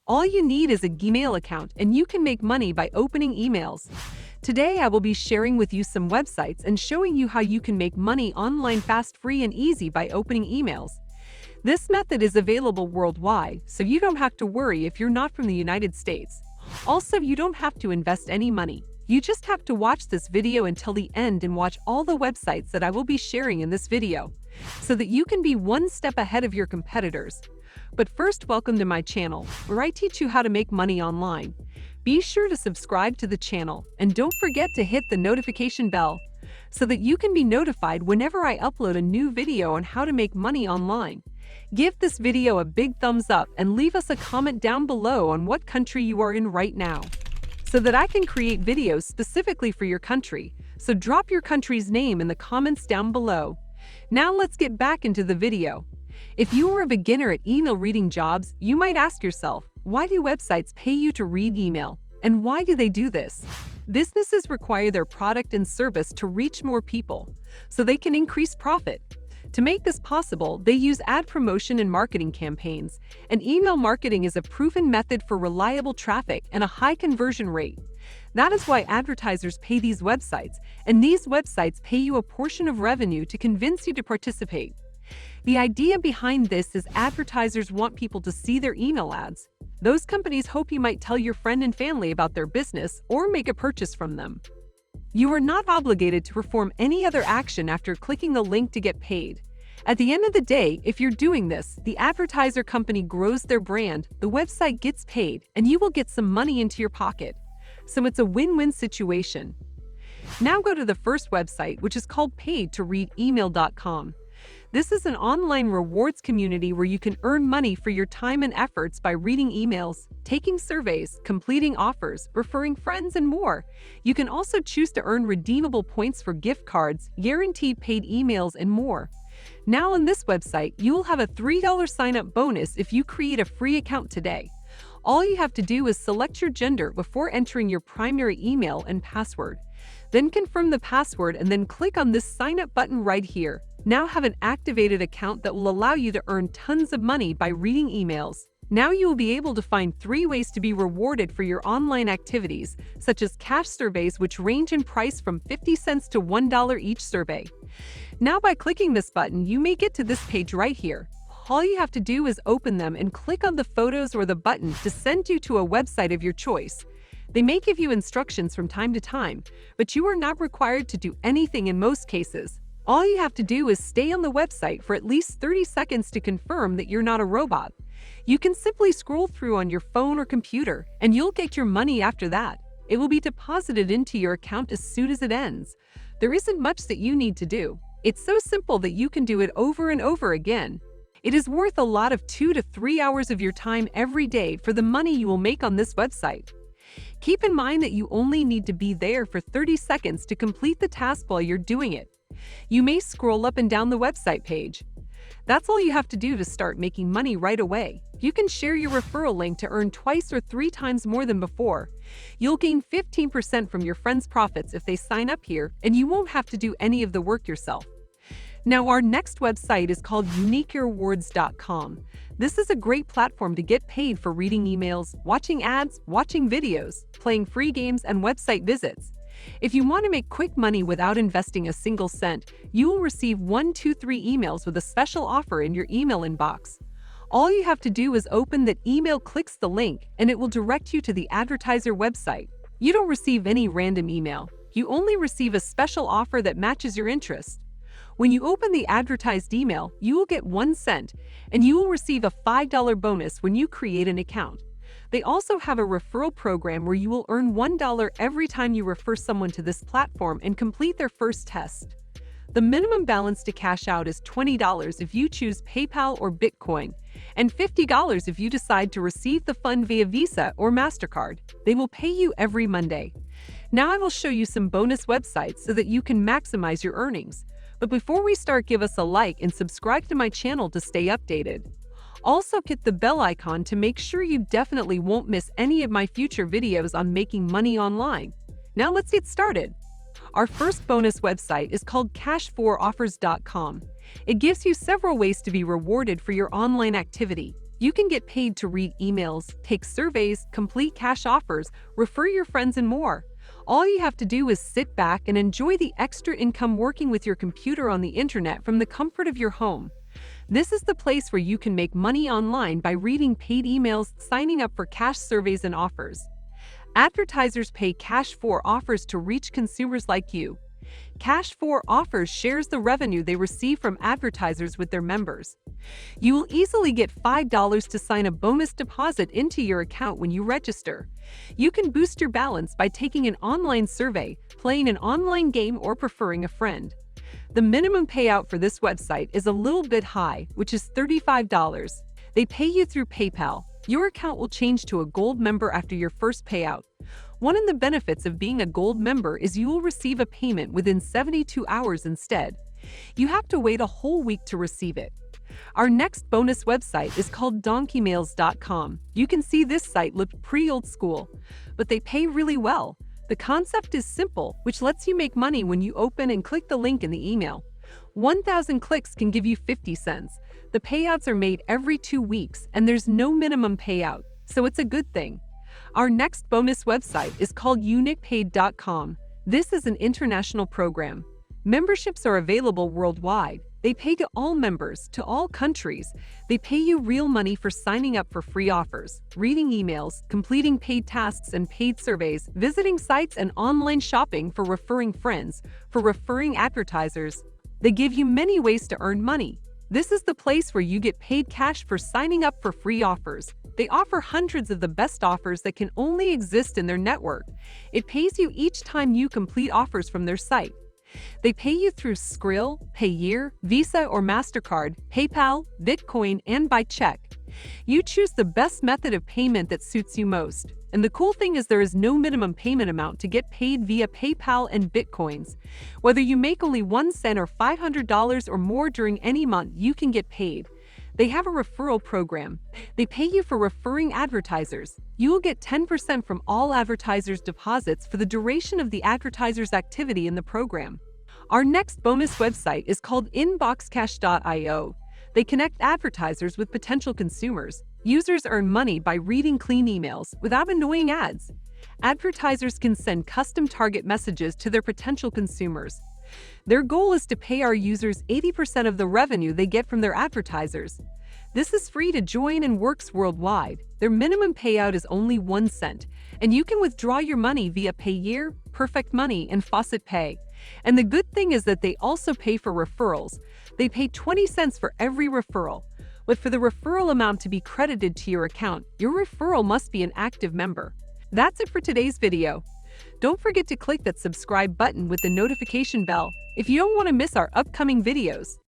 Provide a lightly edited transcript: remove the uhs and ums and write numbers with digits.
All you need is a Gmail account and you can make money by opening emails. Today, I will be sharing with you some websites and showing you how you can make money online fast, free, and easy by opening emails. This method is available worldwide, so you don't have to worry if you're not from the United States. Also, you don't have to invest any money. You just have to watch this video until the end and watch all the websites that I will be sharing in this video, so that you can be one step ahead of your competitors. But first, welcome to my channel, where I teach you how to make money online. Be sure to subscribe to the channel and don't forget to hit the notification bell so that you can be notified whenever I upload a new video on how to make money online. Give this video a big thumbs up and leave us a comment down below on what country you are in right now, so that I can create videos specifically for your country. So drop your country's name in the comments down below. Now let's get back into the video. If you are a beginner at email reading jobs, you might ask yourself, why do websites pay you to read email? And why do they do this? Businesses require their product and service to reach more people, so they can increase profit. To make this possible, they use ad promotion and marketing campaigns, and email marketing is a proven method for reliable traffic and a high conversion rate. That is why advertisers pay these websites, and these websites pay you a portion of revenue to convince you to participate. The idea behind this is advertisers want people to see their email ads. Those companies hope you might tell your friend and family about their business or make a purchase from them. You are not obligated to perform any other action after clicking the link to get paid. At the end of the day, if you're doing this, the advertiser company grows their brand, the website gets paid, and you will get some money into your pocket. So it's a win-win situation. Now go to the first website, which is called paid-to-read-email.com. This is an online rewards community where you can earn money for your time and efforts by reading emails, taking surveys, completing offers, referring friends, and more. You can also choose to earn redeemable points for gift cards, guaranteed paid emails, and more. Now on this website, you will have a $3 sign-up bonus if you create a free account today. All you have to do is select your gender before entering your primary email and password. Then confirm the password and then click on this sign up button right here. Now have an activated account that will allow you to earn tons of money by reading emails. Now you will be able to find 3 ways to be rewarded for your online activities, such as cash surveys, which range in price from 50 cents to $1 each survey. Now by clicking this button, you may get to this page right here. All you have to do is open them and click on the photos or the button to send you to a website of your choice. They may give you instructions from time to time, but you are not required to do anything in most cases. All you have to do is stay on the website for at least 30 seconds to confirm that you're not a robot. You can simply scroll through on your phone or computer, and you'll get your money after that. It will be deposited into your account as soon as it ends. There isn't much that you need to do. It's so simple that you can do it over and over again. It is worth a lot of 2 to 3 hours of your time every day for the money you will make on this website. Keep in mind that you only need to be there for 30 seconds to complete the task while you're doing it. You may scroll up and down the website page. That's all you have to do to start making money right away. You can share your referral link to earn 2 or 3 times more than before. You'll gain 15% from your friends' profits if they sign up here, and you won't have to do any of the work yourself. Now, our next website is called Unikpaid.com. This is a great platform to get paid for reading emails, watching ads, watching videos, playing free games, and website visits. If you want to make quick money without investing a single cent, you will receive 1, 2, 3 emails with a special offer in your email inbox. All you have to do is open that email, clicks the link, and it will direct you to the advertiser website. You don't receive any random email. You only receive a special offer that matches your interest. When you open the advertised email, you will get 1 cent, and you will receive a $5 bonus when you create an account. They also have a referral program where you will earn $1 every time you refer someone to this platform and complete their first test. The minimum balance to cash out is $20 if you choose PayPal or Bitcoin, and $50 if you decide to receive the fund via Visa or MasterCard. They will pay you every Monday. Now I will show you some bonus websites so that you can maximize your earnings. But before we start, give us a like and subscribe to my channel to stay updated. Also hit the bell icon to make sure you definitely won't miss any of my future videos on making money online. Now let's get started. Our first bonus website is called Cash4Offers.com. It gives you several ways to be rewarded for your online activity. You can get paid to read emails, take surveys, complete cash offers, refer your friends, and more. All you have to do is sit back and enjoy the extra income working with your computer on the internet from the comfort of your home. This is the place where you can make money online by reading paid emails, signing up for cash surveys and offers. Advertisers pay cash for offers to reach consumers like you. Cash for offers shares the revenue they receive from advertisers with their members. You will easily get $5 to sign a bonus deposit into your account when you register. You can boost your balance by taking an online survey, playing an online game, or preferring a friend. The minimum payout for this website is a little bit high, which is $35. They pay you through PayPal. Your account will change to a gold member after your first payout. One of the benefits of being a gold member is you will receive a payment within 72 hours instead. You have to wait a whole week to receive it. Our next bonus website is called Donkeymails.com. You can see this site looked pretty old school, but they pay really well. The concept is simple, which lets you make money when you open and click the link in the email. 1,000 clicks can give you 50 cents. The payouts are made every 2 weeks, and there's no minimum payout, so it's a good thing. Our next bonus website is called Unikpaid.com. This is an international program. Memberships are available worldwide. They pay to all members, to all countries. They pay you real money for signing up for free offers, reading emails, completing paid tasks and paid surveys, visiting sites, and online shopping, for referring friends, for referring advertisers. They give you many ways to earn money. This is the place where you get paid cash for signing up for free offers. They offer hundreds of the best offers that can only exist in their network. It pays you each time you complete offers from their site. They pay you through Skrill, Payeer, Visa or MasterCard, PayPal, Bitcoin, and by check. You choose the best method of payment that suits you most. And the cool thing is there is no minimum payment amount to get paid via PayPal and Bitcoins. Whether you make only 1 cent or $500 or more during any month, you can get paid. They have a referral program. They pay you for referring advertisers. You will get 10% from all advertisers' deposits for the duration of the advertiser's activity in the program. Our next bonus website is called Inboxcash.io. They connect advertisers with potential consumers. Users earn money by reading clean emails without annoying ads. Advertisers can send custom target messages to their potential consumers. Their goal is to pay our users 80% of the revenue they get from their advertisers. This is free to join and works worldwide. Their minimum payout is only 1 cent, and you can withdraw your money via Payeer, Perfect Money, and Faucet Pay. And the good thing is that they also pay for referrals. They pay 20 cents for every referral. But for the referral amount to be credited to your account, your referral must be an active member. That's it for today's video. Don't forget to click that subscribe button with the notification bell if you don't want to miss our upcoming videos.